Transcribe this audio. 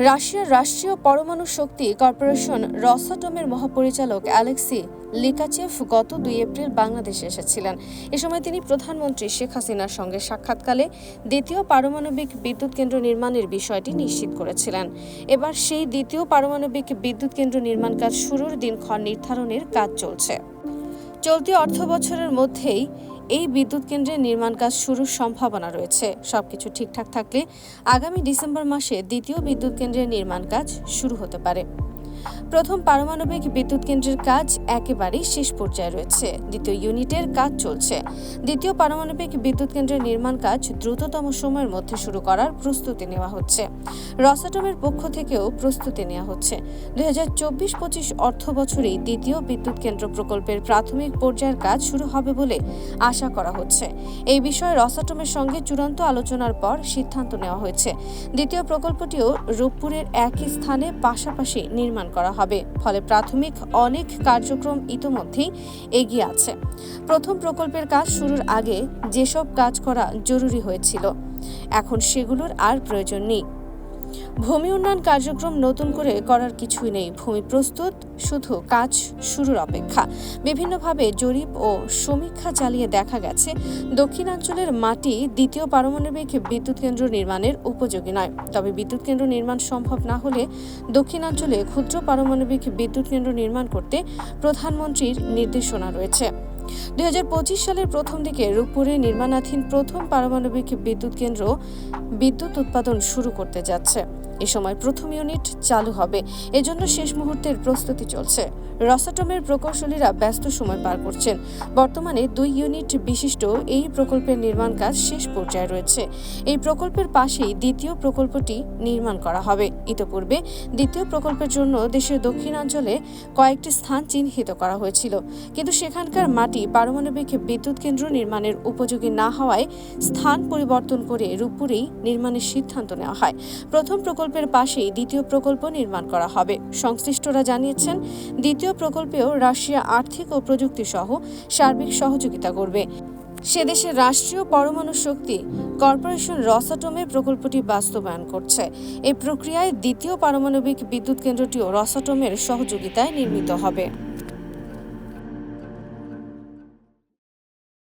রাশিয়ার রাষ্ট্রীয় পরমাণু শক্তি কর্পোরেশন রসাটমের মহাপরিচালক অ্যালেক্সি লিকাচেভ গত 2 এপ্রিল বাংলাদেশে এসেছিলেন। এ সময় তিনি প্রধানমন্ত্রী শেখ হাসিনার সঙ্গে সাক্ষাৎকালে দ্বিতীয় পারমাণবিক বিদ্যুৎ কেন্দ্র নির্মাণের বিষয়টি নিশ্চিত করেছিলেন। এবার সেই দ্বিতীয় পারমাণবিক বিদ্যুৎ কেন্দ্র নির্মাণ কাজ শুরুর দিনক্ষণ নির্ধারণের কাজ চলছে। চলতি অর্থবছরের মধ্যেই এই বিদ্যুৎ কেন্দ্রের নির্মাণ কাজ শুরুর সম্ভাবনা রয়েছে। সবকিছু ঠিকঠাক থাকলে আগামী ডিসেম্বর মাসে দ্বিতীয় বিদ্যুৎ কেন্দ্রের নির্মাণ কাজ শুরু হতে পারে। প্রথম পারমাণবিক বিদ্যুৎ কেন্দ্রের কাজ একেবারেই শেষ পর্যায়ে রয়েছে। দ্বিতীয় ইউনিটের কাজ চলছে। দ্বিতীয় পারমাণবিক বিদ্যুৎ কেন্দ্রের নির্মাণ কাজ দ্রুততম সময়ের মধ্যে শুরু করার প্রস্তুতি নেওয়া হচ্ছে। রসাটমের পক্ষ থেকেও প্রস্তুতি নেওয়া হচ্ছে। 2024-25 অর্থ বছরেই দ্বিতীয় বিদ্যুৎ কেন্দ্র প্রকল্পের প্রাথমিক পর্যায়ের কাজ শুরু হবে বলে আশা করা হচ্ছে। এই বিষয়ে রসাটমের সঙ্গে চূড়ান্ত আলোচনার পর সিদ্ধান্ত নেওয়া হয়েছে। দ্বিতীয় প্রকল্পটিও রূপপুরের একই স্থানে পাশাপাশি নির্মাণ করা হবে। ফলে প্রাথমিক অনেক কার্যক্রম ইতোমধ্যেই এগিয়ে আছে। প্রথম প্রকল্পের কাজ শুরুর আগে যেসব কাজ করা জরুরি হয়েছিল, এখন সেগুলোর আর প্রয়োজন নেই। ভূমি উন্নয়ন কার্যক্রম নতুন করে করার কিছুই নেই। ভূমি প্রস্তুত, শুধু কাজ শুরুর অপেক্ষা। বিভিন্নভাবে জরিপ ও সমীক্ষা চালিয়ে দেখা গেছে দক্ষিণাঞ্চলের মাটি দ্বিতীয় পারমাণবিক বিদ্যুৎ কেন্দ্র নির্মাণের উপযোগী নয়। তবে বিদ্যুৎ কেন্দ্র নির্মাণ সম্ভব না হলে দক্ষিণাঞ্চলে ক্ষুদ্র পারমাণবিক বিদ্যুৎ কেন্দ্র নির্মাণ করতে প্রধানমন্ত্রীর নির্দেশনা রয়েছে। 2025 সালের প্রথম দিকে রূপপুরে নির্মাণাধীন প্রথম পারমাণবিক বিদ্যুৎ কেন্দ্র বিদ্যুৎ উৎপাদন শুরু করতে যাচ্ছে। এ সময় প্রথম ইউনিট চালু হবে। এজন্য শেষ মুহূর্তের প্রস্তুতি চলছে। রসাটমের প্রকৌশলীরা ব্যস্ত সময় পার করছেন। বর্তমানে 2 ইউনিট বিশিষ্ট এই প্রকল্পের নির্মাণ কাজ শেষ পর্যায়ে রয়েছে। এই প্রকল্পের পাশেই দ্বিতীয় প্রকল্পটি নির্মাণ করা হবে। ইতোপূর্বে দ্বিতীয় প্রকল্পের জন্য দেশের দক্ষিণাঞ্চলে কয়েকটি স্থান চিহ্নিত করা হয়েছিল, কিন্তু সেখানকার মাটি পারমাণবিক বিদ্যুৎ কেন্দ্র নির্মাণের উপযোগী না হওয়ায় স্থান পরিবর্তন করে রূপপুরেই নির্মাণের সিদ্ধান্ত নেওয়া হয়। প্রথম প্রকল্পের পাশেই দ্বিতীয় প্রকল্প নির্মাণ করা হবে। সংশ্লিষ্টরা জানিয়েছেন, দ্বিতীয় প্রকল্পেও রাশিয়া আর্থিক ও প্রযুক্তি সহ সার্বিক সহযোগিতা করবে। সে দেশের রাষ্ট্রীয় পরমাণু শক্তি কর্পোরেশন রসাটমে প্রকল্পটি বাস্তবায়ন করছে। এই প্রক্রিয়ায় দ্বিতীয় পারমাণবিক বিদ্যুৎ কেন্দ্রটিও রসাটমের সহযোগিতায় নির্মিত হবে।